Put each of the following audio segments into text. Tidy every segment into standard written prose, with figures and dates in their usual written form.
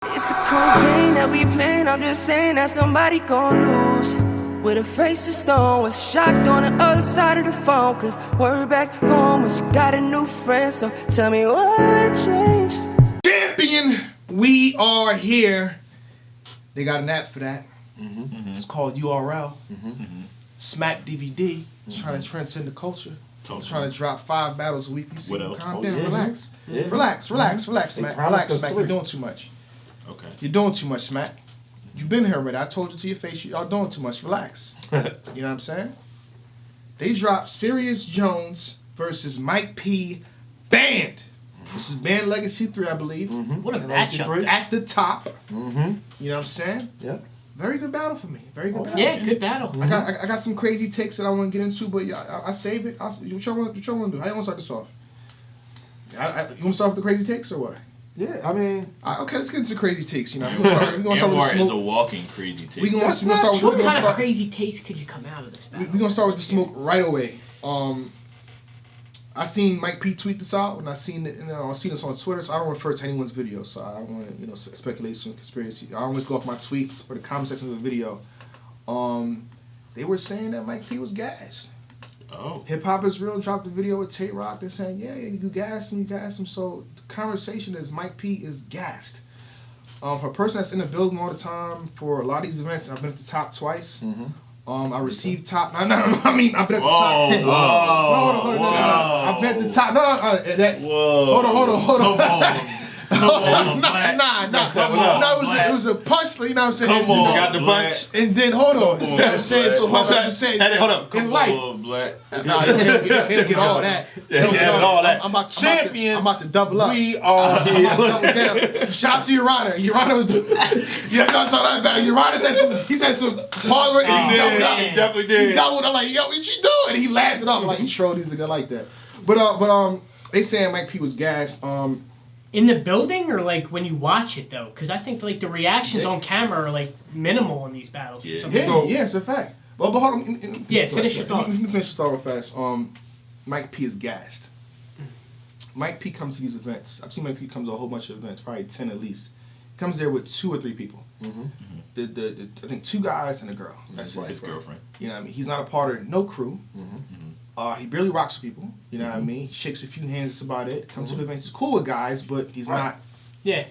It's a cold game that we playing. I'm just saying that somebody gon' lose. With a face of stone, was shocked on the other side of the phone. Cause word back home, she got a new friend. So tell me what changed. Champion, we are here. They got an app for that. It's called URL. Smack DVD. Trying to transcend the culture. Trying to drop 5 battles a week. You see, What else? calm down, relax. Relax, Smack. Relax, Smack. You're doing too much. Okay. You're doing too much, Smack. You've been here already. I told you to your face, y'all doing too much. Relax. You know what I'm saying? They dropped Serius Jones versus Mike P. Banned. This is Band Legacy 3, I believe. What a matchup. At the top. You know what I'm saying? Yeah. Very good battle for me. Very good battle. Yeah, good battle. I got some crazy takes that I want to get into, but I save it. What y'all want to do? How you want to start this off? You want to start with the crazy takes or what? Yeah, I mean... Okay, let's get into the crazy takes. You know, we're gonna start with the Anwar is a smoke. walking crazy take. We're gonna start with What kind of crazy takes could you come out of this battle? We're gonna start with the smoke right away. I seen Mike P tweet this out, and I seen it. I seen this on Twitter, so I don't refer to anyone's video. So I don't want to, speculation, conspiracy. I always go off my tweets or the comment section of the video. They were saying that Mike P was gassed. Oh. Hip Hop is Real dropped the video with Tate Rock. They're saying, yeah, you gassed him. So the conversation is Mike P is gassed. For a person that's in the building all the time, for a lot of these events, I've been at the top twice. I received top. No, I mean, I've been at the top. Hold on. I've been at the top. Hold on. Nah. It was a punch. You know what I'm saying? Come on, got the punch. And then hold on. You know what I'm saying? So hold on. I'm just saying. Hold up. In life. Nah, he'll get all that. All that. I'm about Champion. to double up. We are I'm about to double down. Shout out to your Honor. Your Honor was yeah, I saw that battle. Your Honor said some hard work and he doubled up. He definitely did. He doubled. I'm like, yo, what you doing? And he laughed it up. Like, he trolled these niggas like that. But they saying Mike P was gassed. In the building or like when you watch it though? Because I think like the reactions on camera are like minimal in these battles. Yeah. Yeah, it's a fact. But hold on. Finish your thought. Let me finish the thought real fast. Mike P is gassed. Mike P comes to these events. I've seen Mike P come to a whole bunch of events, probably 10 at least. Comes there with 2 or 3 people. I think 2 guys and a girl. That's his girlfriend. You know what I mean? He's not a part of no crew. He barely rocks with people. You know what I mean? He shakes a few hands. That's about it. Comes to the events. He's cool with guys, but he's not. Yeah.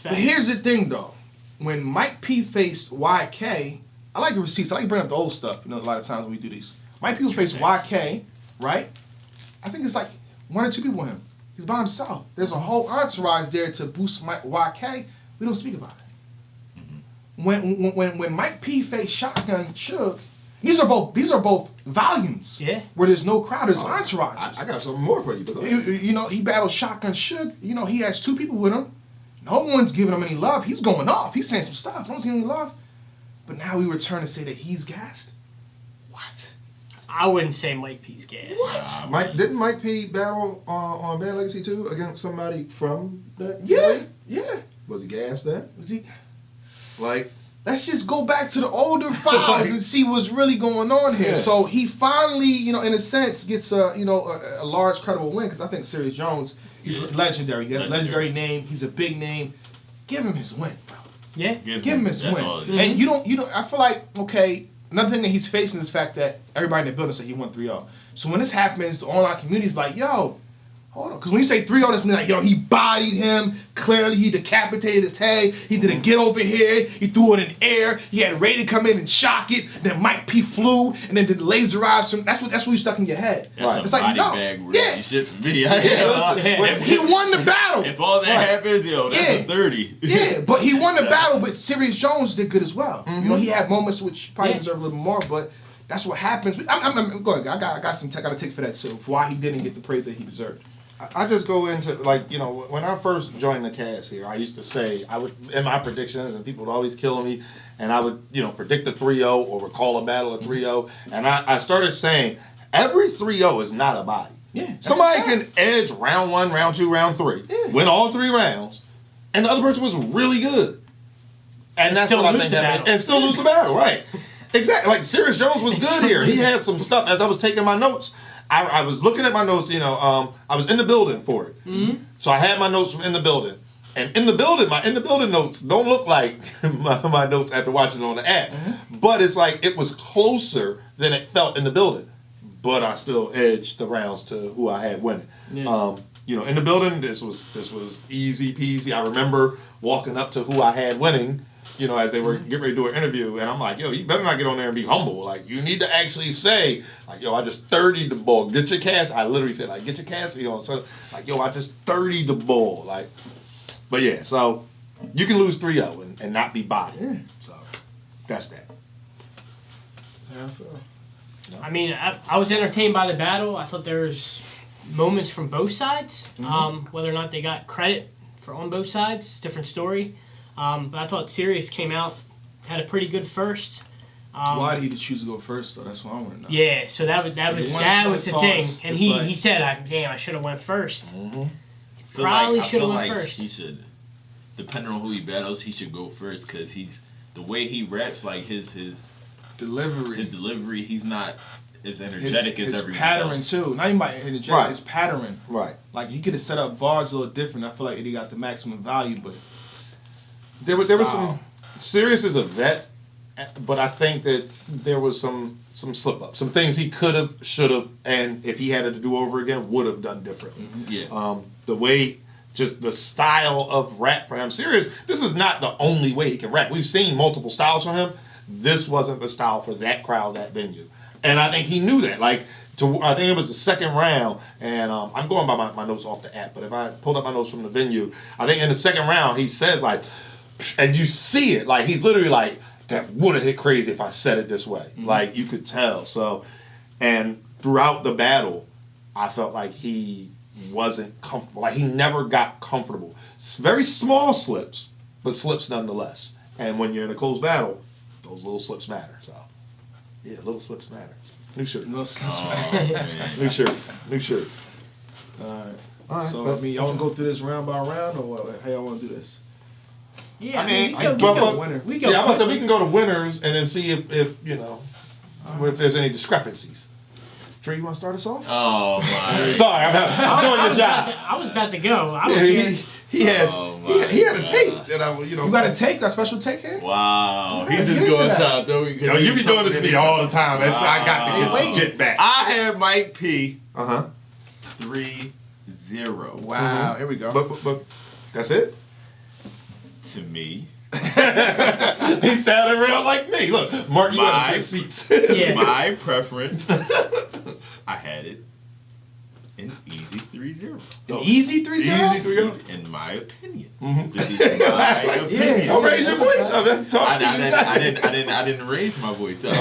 But here's the thing, though. When Mike P faced YK, I like the receipts. I like to bring up the old stuff. You know, a lot of times when we do these. Mike P was facing YK, right? I think it's like 1 or 2 people with him. He's by himself. There's a whole entourage there to boost YK. We don't speak about it. When Mike P faced Shotgun Suge, these are both volumes. Yeah. Where there's no crowd, there's entourage. I got something more for you. You know, he battled Shotgun Suge. You know, he has 2 people with him. No one's giving him any love. He's going off. He's saying some stuff. No one's giving him any love. But now we return to say that he's gassed. What? I wouldn't say Mike P's gas. What? Didn't Mike P battle on Bad Legacy 2 against somebody from that? Yeah. Was he gassed then? Was he? Like, let's just go back to the older files and see what's really going on here. Yeah. So he finally, you know, in a sense, gets a large credible win because I think Serius Jones, he's legendary. He has a legendary name. He's a big name. Give him his win, bro. Yeah. Give him his win. All it is. And you don't. I feel like another thing that he's facing is the fact that everybody in the building said he won 3-0. So when this happens, the online community's like, yo, hold on. Because when you say 3-0, that's like, yo, he bodied him. Clearly, he decapitated his head. He did a get over here. He threw it in air. He had Ray to come in and shock it. Then Mike P flew, and then did laserized him. That's what you stuck in your head. That's It's a like, body no. bag really shit for me. He won the battle. If all that happens, that's a 30. Yeah, but he won the battle, but Serius Jones did good as well. You know, he had moments which probably deserve a little more, but that's what happens. I'm go ahead. I got some got a take for that too, for why he didn't get the praise that he deserved. I just go into, like, you know, when I first joined the cast here, I used to say, I would, in my predictions, and people would always kill me, and I would, you know, predict a 3-0 or recall a battle of 3-0, and I started saying, every 3-0 is not a body. Yeah. Somebody can edge round 1, round 2, round 3, win all 3 rounds, and the other person was really good. And that's what I think happened. And still lose the battle, right. Exactly. Like, Serius Jones was good here. He had some stuff. As I was taking my notes, I was looking at my notes, you know, I was in the building for it. So I had my notes in the building. And in the building notes don't look like my notes after watching it on the app. But it's like it was closer than it felt in the building. But I still edged the rounds to who I had winning. Yeah. In the building, this was easy peasy. I remember walking up to who I had winning, as they were getting ready to do an interview, and I'm like, yo, you better not get on there and be humble. Like, you need to actually say, like, yo, I just 30'd the ball. Get your cast. I literally said, like, get your cast on. So, like, yo, I just 30'd the ball. Like, but yeah, so you can lose 3-0 and not be bodied. Yeah. So that's that. Yeah, I mean, I was entertained by the battle. I thought there was moments from both sides. Whether or not they got credit for on both sides, different story. But I thought Serius came out, had a pretty good first. Why did he choose to go first, though? That's what I want to know. Yeah, so that was the thing. And he said, I should have went first. Probably should have went first. He should, depending on who he battles, he should go first because the way he raps, like his delivery, he's not as energetic as everyone else. Too. Not even by energetic, right. His pattern. Right. Like he could have set up bars a little different. I feel like he got the maximum value, but there was some. Serius is a vet, but I think that there was some slip up, some things he could have, should have, and if he had it to do over again, would have done differently. Yeah. The way. Just the style of rap for him. Serius, this is not the only way he can rap. We've seen multiple styles from him. This wasn't the style for that crowd, that venue. And I think he knew that. I think it was the second round, and I'm going by my notes off the app, but if I pulled up my notes from the venue, I think in the second round, he says, like, and you see it, like, he's literally like, that would have hit crazy if I said it this way. Like, you could tell. So, and throughout the battle, I felt like he wasn't comfortable. Like, he never got comfortable. Very small slips, but slips nonetheless. And when you're in a close battle, those little slips matter. So, yeah, little slips matter. New shirt. Little slips matter. New shirt. All right. So, I mean, y'all want to go through this round by round, or what? How y'all want to do this? Yeah, we can go to winners and then see if if there's any discrepancies. Trey, you want to start us off? Oh my! Sorry, I'm doing your job. I was about to go. He had a tape that You got a take, a special take here? Wow, he's just going trying to throw. You be doing it to me all the time. That's I got to get some get back. I had Mike P. 3-0. Wow, here we go. But that's it. To me. He sounded real like me. Look, Mark, you got to switch seats. Yeah. My preference, I had it an easy 3-0. Easy 3-0? Easy 3-0? In my opinion. This is my opinion. Don't raise your voice up. I didn't raise my voice up.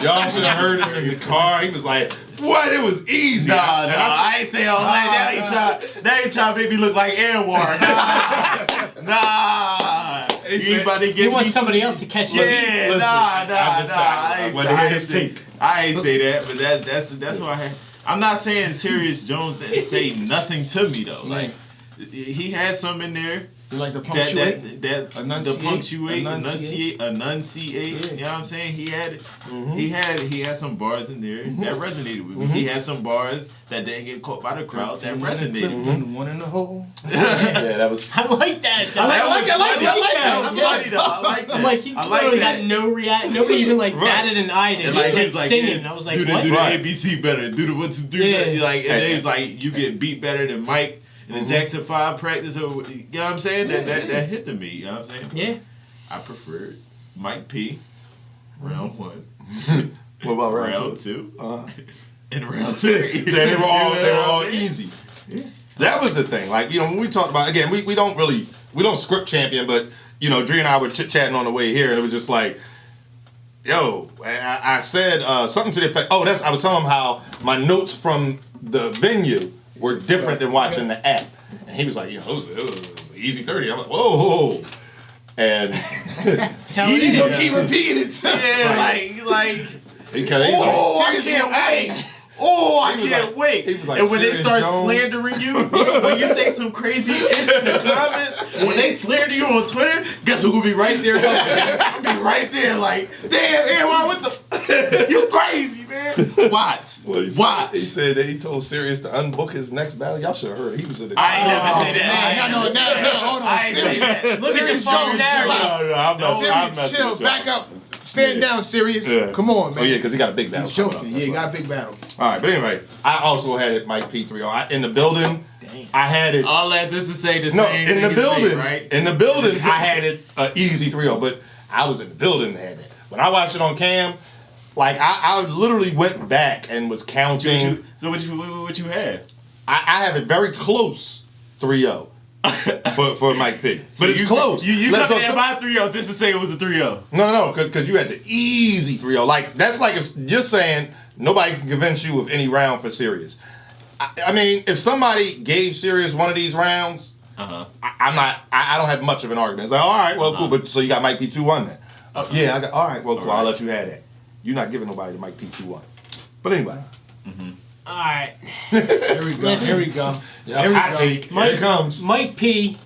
Y'all should have heard him in the car. He was like, what? It was easy. I ain't say all that. Now you try to make me look like Anwar. Nah. You want somebody else to catch you. Yeah, I ain't say that, but that's why I had. I'm not saying Serius Jones didn't say nothing to me though. Like he had some in there. You like the punctuate? Enunciate. Yeah. You know what I'm saying? He had he had some bars in there that resonated with me. He had some bars that didn't get caught by the crowd that resonated. One in the hole. Yeah, that was. I like that. I like that. I'm like, he literally got no react. Nobody even batted an eye to him. He was like singing. Yeah, I was like, do what? Do the ABC better. Do the 1, 2, 3 better. Like, and then he was like, you get beat better than Mike. In the Jackson 5 practice, you know what I'm saying? That hit to me, you know what I'm saying? Yeah. I preferred Mike P. Round 1. What about round 2? And round 3. They were all easy. Yeah. That was the thing. Like, when we talked about, again, we don't script champion, but, Dre and I were chit-chatting on the way here, and it was just like, yo, I said something to the effect, I was telling him how my notes from the venue were different than watching the app. And he was like, it was an easy 30. I'm like, whoa. And he's going to keep repeating it. Yeah, like because I can't wait. I can't wait. Like, and when they start Jones. Slandering you, when you say some crazy ish in the comments, when they slander you on Twitter, guess who will be right there? I'll be right there like, damn, what the... You crazy, man. Watch. Watch. He said that he told Serius to unbook his next battle. Y'all should have heard. He was in the. I ain't never said that. No, hold on. I ain't say that. Look at the phone there. I'm Serious, chill, back up. Stand down, Serious. Yeah. Come on, man. Oh yeah, because he got a big battle. He's joking. Yeah, he got a big battle. All right, but anyway, I also had it Mike P 3-0. In the building, I had it. All that just to say the No, same in the niggas building, say, right? in the building, I had it easy 3-0. But I was in the building and had it. When I watched it on cam, like I literally went back and was counting. So what you had? I have it very close 3-0 for Mike P. But it's close. You Let's coming go- in by 3-0 just to say it was a 3-0. No, because you had the easy 3-0. Like that's like if you're saying nobody can convince you of any round for Serious. I mean, if somebody gave Serious one of these rounds, I don't have much of an argument. It's like, all right, well, cool. But so you got Mike P 2-1 then? Yeah, I got. All right, well, cool. I'll let you have that. You're not giving nobody the Mike P 2-1. But anyway. All right. Here we go. Listen. Here we go. Yeah, Here we hot go. take. Here it comes. Mike P,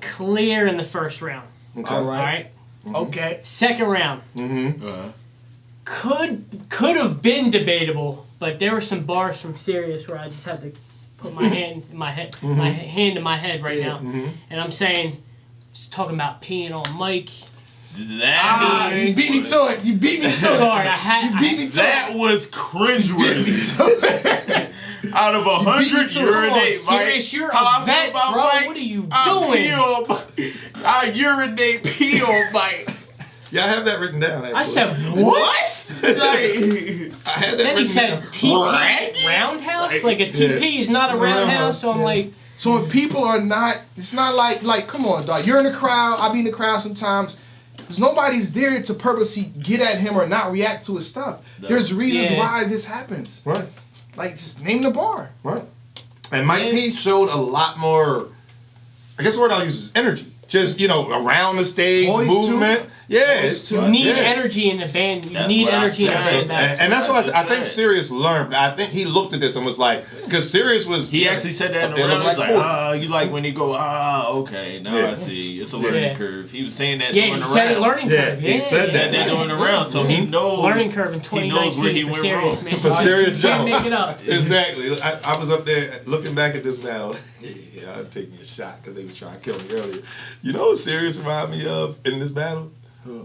clear in the first round. Okay. All All right. right. Okay. Second round could have been debatable, but there were some bars from Serious where I just had to put my hand in my head, my hand in my head right now, and I'm saying, just talking about peeing on Mike. You beat me to it. You beat me to it. Sorry, I You beat me to That it. was cringeworthy. Out of You 100 beat me to it. urinate, Come on, Mike. Serious, you're How a I feel vet, about bro. Mike, What are you I doing? pee on Mike. I urinate pee on Mike. Yeah, I have that written down. Actually. I said, what? Like, I had that Then he written said, down. TP roundhouse? Like a TP is not a roundhouse, so I'm like, So when people are not, it's not like, come on, dog. You're in the crowd. I be in the crowd sometimes. Because nobody's there to purposely get at him or not react to his stuff. There's reasons Yeah. why this happens. Right. Like, just name the bar. Right. And Mike P showed a lot more, I guess the word I'll use is energy. Just, around the stage, Poised movement. too. Yeah. Poised too. you need Yeah. energy in the band. You That's need what I energy in the said. band. And that's what I think said. Serious learned. I think he looked at this and was like, because Serious was. he actually said that in up the there round. looking He's like, 40. you like when he go, okay, now Yeah. I see. It's a learning Yeah. curve. He was saying that Yeah, during he the said it, round. learning Yeah, curve. he Yeah, said He said that during the round, so he knows. Learning curve in He 2019 knows where he for went Serious, wrong. man. For Serious You can't Jones. make it up. Exactly. I was up there looking back at this battle. Yeah, I'm taking a shot because they was trying to kill me earlier. You know what Serious reminded me of in this battle?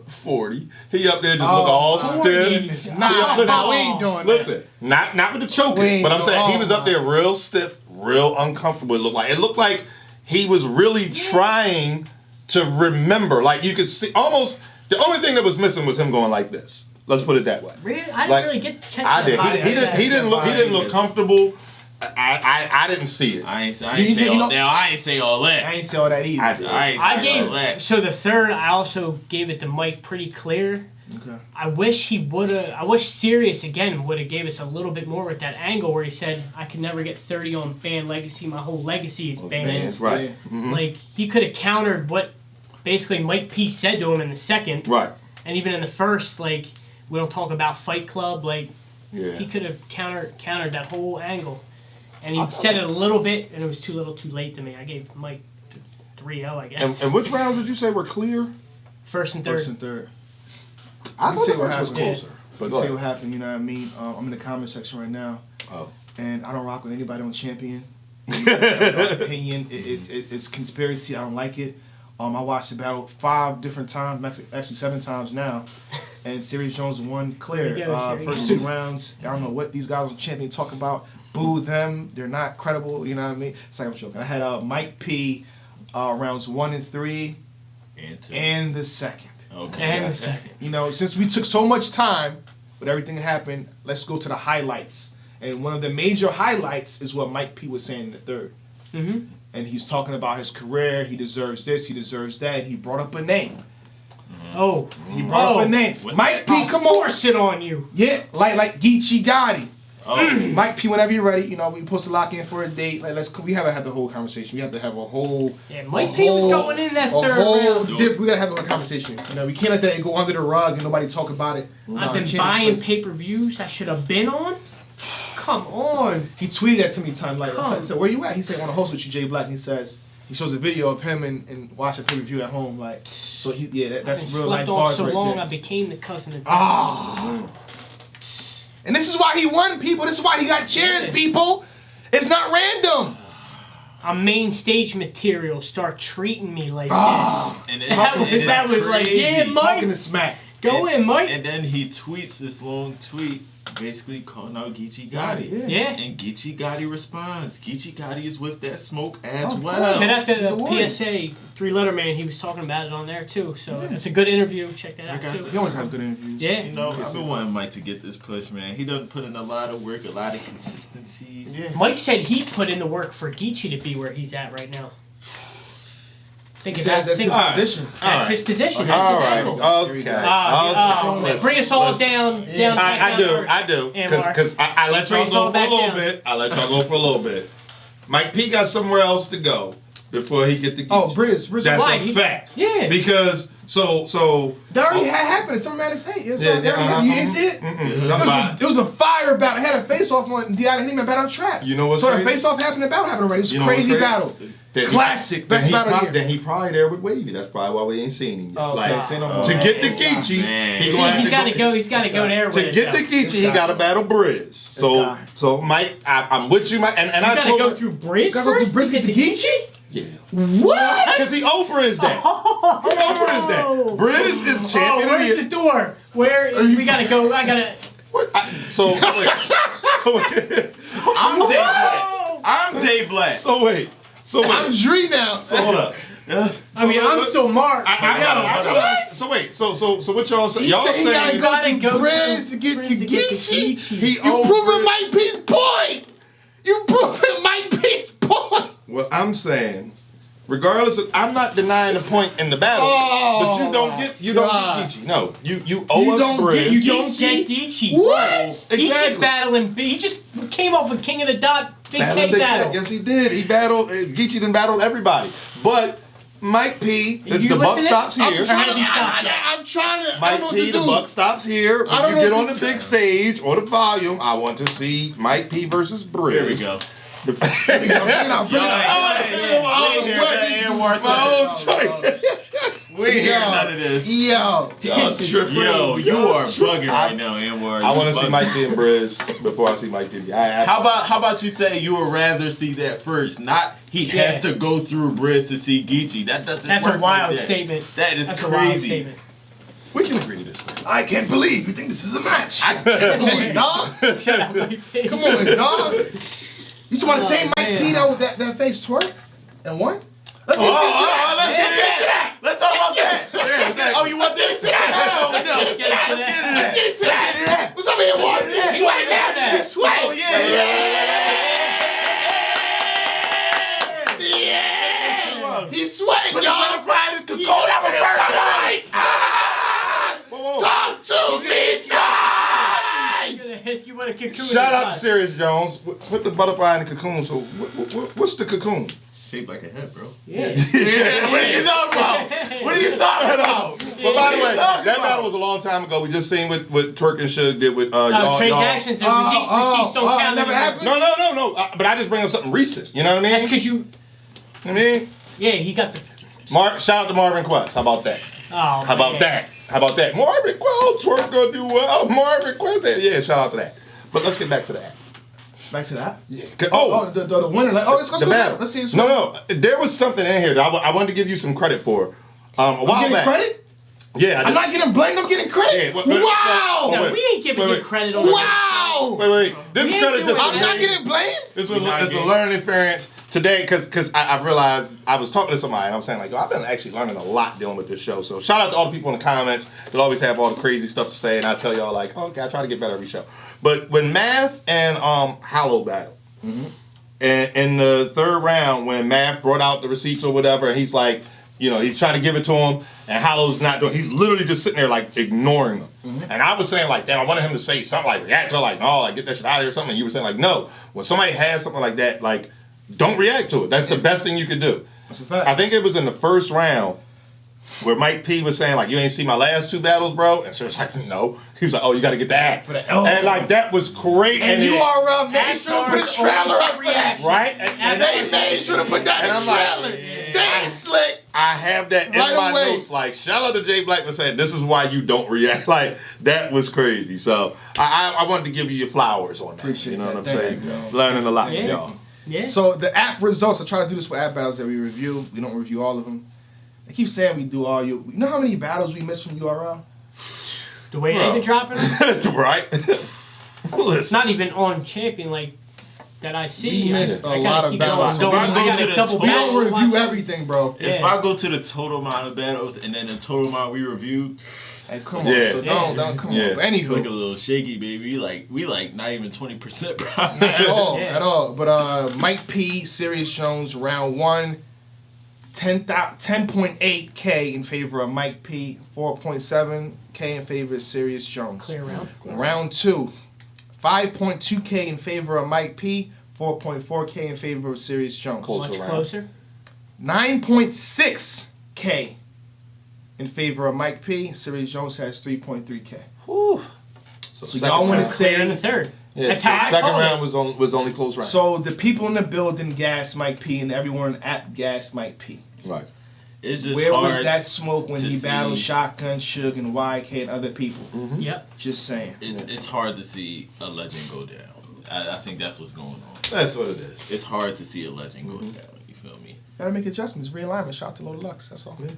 40. He up there just look all 40. stiff. Nah, we ain't doing that. Listen, not with the We choking, ain't but I'm doing- saying he oh was up my. there real stiff, real uncomfortable. It looked like he was really trying to remember. Like you could see almost the only thing that was missing was him going like this. Let's put it that way. Really? I didn't Like, really catch I that did. vibe. He didn't look comfortable. I didn't see it. I ain't You say all know- now. I ain't say all I that. ain't say all that either. I did. I say all that. gave so the third. I also gave it to Mike pretty clear. Okay. I wish he would have. I wish Serious again would have gave us a little bit more with that angle where he said, "I could never get 30 on band legacy. My whole legacy is bands." Right. Mhm. Like he could have countered what basically Mike P said to him in the second, Right. and even in the first. Like we don't talk about Fight Club. Like Yeah. he could have countered that whole angle, and he said it a little bit, and it was too little, too late to me. I gave Mike 3-0, I guess. And which rounds did you say were clear? First and third. First and third. I You thought say the what first was happened. closer. But Let's go see ahead. what happened, you know what I mean? I'm in the comment section right now. Oh. And I don't rock with anybody on Champion. My opinion, it's conspiracy. I don't like it. I watched the battle 5 different times, actually 7 times now. And Serious Jones won clear. There you go, Serious. First 2 rounds. I don't know what these guys on Champion talk about. Boo them. They're not credible. You know what I mean? It's like I'm joking. I had Mike P rounds 1 and 3 and the second. Okay. And the second. You know, since we took so much time with everything that happened, let's go to the highlights. And one of the major highlights is what Mike P was saying in the third. Mm-hmm. And he's talking about his career. He deserves this. He deserves that. And he brought up a name. Oh. He brought up a name. What's Mike that? P, come on. Force it on you. Yeah, like Geechee Gotti. Oh. Mike P, whenever you're ready, you know, we supposed to lock in for a date. Like, we haven't had the whole conversation. We have to have a whole. Yeah, Mike P was going in that third round. We gotta have a conversation. You know, we can't let that go under the rug and nobody talk about it. I've been buying pay-per-views I should have been on. Come on. He tweeted that to me time like, I Come. said, where you at? He said, I want to host with you, Jay Black. And he says, he shows a video of him and watching pay-per-view at home. Like, so that's I've been real life slept on bars so right long I there. became the cousin of Ah, And this is why he won, people. This is why he got cheers, people. It's not random. On main stage material, start treating me like this. And That was like, yeah, Mike. Talking to smack. Go in, Mike. And then he tweets this long tweet basically calling out Geechee Gotti. Yeah. And Geechee Gotti responds. Geechee Gotti is with that smoke as well. Shout out to the PSA 3-letter man. He was talking about it on there too. So it's a good interview. Check that out too. He always have good interviews. Yeah. You know, I've been wanting Mike to get this push, man. He doesn't put in a lot of work, a lot of consistencies. Yeah. Mike said he put in the work for Geechee to be where he's at right now. That's his position. That's his position. That's All his right. angle. Okay. Bring us all down. I do. Because I let y'all go for a little bit. I let y'all go for a little bit. Mike P got somewhere else to go before he get the Geechee. Oh, Briz. That's a fact. Yeah. Because so that already had happened. Some man is hate. You didn't see it? it It was a fire battle. It had a face-off on the other him battle trap. You know what's so crazy? the face-off happened, the battle happened already. It was a crazy battle. Classic. Best battle here. Then he probably there with Wavy. That's probably why we ain't seen him yet. Oh, like, say no more. to get the Geechee, he's got to go. He's got to go there with to get the Geechee, he got to battle Briz. So Mike, I'm with you, Mike. And I got to go through Briz first to get the Geechee? Yeah. What? Because he owe Briz that. He owe Briz that. Briz is champion. Where's the door? Where we got to go? I got to... I'm Jay Black. So wait. I'm Dree now. So hold up. I'm still Mark. So wait. So what y'all say? Y'all Say he gotta go through Briz to get to Geechee. You proving Mike P's point. You proving Mike P's point. Well, I'm saying, regardless of, I'm not denying the point in the battle, but you don't get Geechee. No, you owe us Briz. You don't get Geechee. What? Exactly. Geechee's battling. He just came off a King of the Dot Big K battle. Yes, he did. He battled. Geechee done battled everybody, but Mike P, the buck stops here. I'm trying to. Mike P, the buck stops here. When you get on the big stage or the volume, I want to see Mike P versus Briz. Here we go. Bring it out. We ain't hear none of this. Yo, you are bugging right now, Anwar. I want to see Mike P and Briz before I see Mike P. How about you say you would rather see that first? Not he has to go through Briz to see Geechee. That doesn't work. That's a wild like that. statement. That is That's crazy. A wild statement. We can agree to this. I can't believe you think this is a match. Come on, dog. Shut up, Mike P. Come on, dog. You just want to say Mike P though with that face twerk and what? Let's get into that. Let's talk about that. Oh, you want this? Let's get into that. What's up here, boys? He's sweating now. He's sweating. Oh, Yeah. He's sweating, Put y'all. the butterfly in the cocoon. Have a birthday. Talk to me, Shout out to Serius Jones. Put the butterfly in the cocoon. So what's the cocoon? Shaped like a head, bro. Yeah. What are you talking about? What are you talking about? But by the way, that battle was a long time ago. We just seen what Twerk and Suge did with y'all. Transactions and receipts don't count. Never happened? No. But I just bring up something recent. You know what I mean? That's because you... I mean? Yeah, he got the... Shout out to Marvin Quest. How about that? Oh, How about that? Marvin Quest, Twerk gonna do well. Marvin Quest. Yeah, shout out to that. But let's get back to that. Back to that? Yeah. The winner. Let's go. The battle. Let's see. No. There was something in here that I wanted to give you some credit for. A while back. Credit? Yeah. I'm not getting blamed. I'm getting credit. Yeah, wow. No, we ain't giving you credit on Wow. Wait. This is credit just. I'm not getting blamed. It's a learning experience today because I realized I was talking to somebody and I was saying like, yo, I've been actually learning a lot dealing with this show. So shout out to all the people in the comments that always have all the crazy stuff to say, and I tell y'all like, okay, I try to get better every show. But when Math and Hollow battle, and in the third round when Math brought out the receipts or whatever, and he's like, he's trying to give it to him, and Hollow's not doing. He's literally just sitting there like ignoring him. And I was saying like, damn, I wanted him to say something like react to it, like, no, like get that shit out of here or something. And you were saying like, no, when somebody has something like that, like, don't react to it. That's the best thing you could do. That's a fact. I think it was in the first round where Mike P was saying like, you ain't seen my last two battles, bro. And so it's like, no. He was like, oh, you got to get the act. And like that was great. And you are made sure to put a trailer up for that. Right? And they made sure to put that in the trailer. They ain't slick. I have that in Right my away. notes. Like, shout out to Jay Blackman saying, this is why you don't react. Like, that was crazy. So, I wanted to give you your flowers on that. Appreciate you know that. what I'm Thank saying? you, Learning a lot Yeah. from y'all. Yeah. So the app results, I try to do this with app battles that we review. We don't review all of them. I keep saying we do all you. You know how many battles we missed from URL? The way Bro. they've been dropping them, Right? it's not even on champion like that I see. We missed I a gotta lot of keep battles. going. If I go I got to a the couple top- We battles don't to review watch. everything, bro. If Yeah. I go to the total amount of battles and then the total amount we review, Hey, come on. Yeah. So don't come Yeah. on. But anywho, look a little shaky, baby. We like not even 20%, bro. at all, Yeah. at all. But Mike P, Serius Jones, round 1, 10.8K in favor of Mike P, 4.7K in favor of Serius Jones. Clear round. Round 2, 5.2K in favor of Mike P, 4.4K in favor of Serius Jones. Close. Much round. closer. 9.6K in favor of Mike P. Serius Jones has 3.3K. Whew. So second y'all want to round. Clear in the say? third. Yeah, That's how I second called round it. was only close round. So the people in the building gas Mike P. and everyone at gas Mike P. Right. It's just Where hard. was that smoke when to he battled see. Shotgun, Suge, and YK and other people? Yep. Just saying. It's hard to see a legend go down. I think that's what's going on. That's what it is. It's hard to see a legend go down. You feel me? Gotta make adjustments, realignment. Shout out to Lil Lux. That's all. Yeah.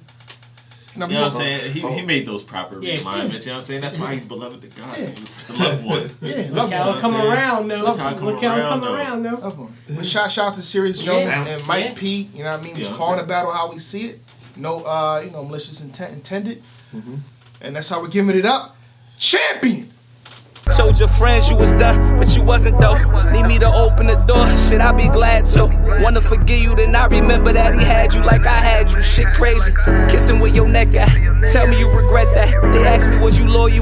You know You know what I'm saying? He made those proper Yeah. realignments. You know what I'm saying? That's why he's beloved to God. Yeah. The loved one. Yeah, Look love how one. it come saying? around, though. Love how it come Look how it come around, around, though. Love one. But shout out to Serius Jones Yeah. and Mike Yeah. P. You know what I mean? Was Yeah, I'm calling saying. the battle how we see it. No, malicious intent intended. And that's how we're giving it up. Champion! Told your friends you was done, but you wasn't though. Need me to open the door, shit, I'll be glad to. Wanna forgive you, then I remember that he had you like I had you. Shit crazy, kissing with your neck at. Tell me you regret that. They asked me, was you loyal?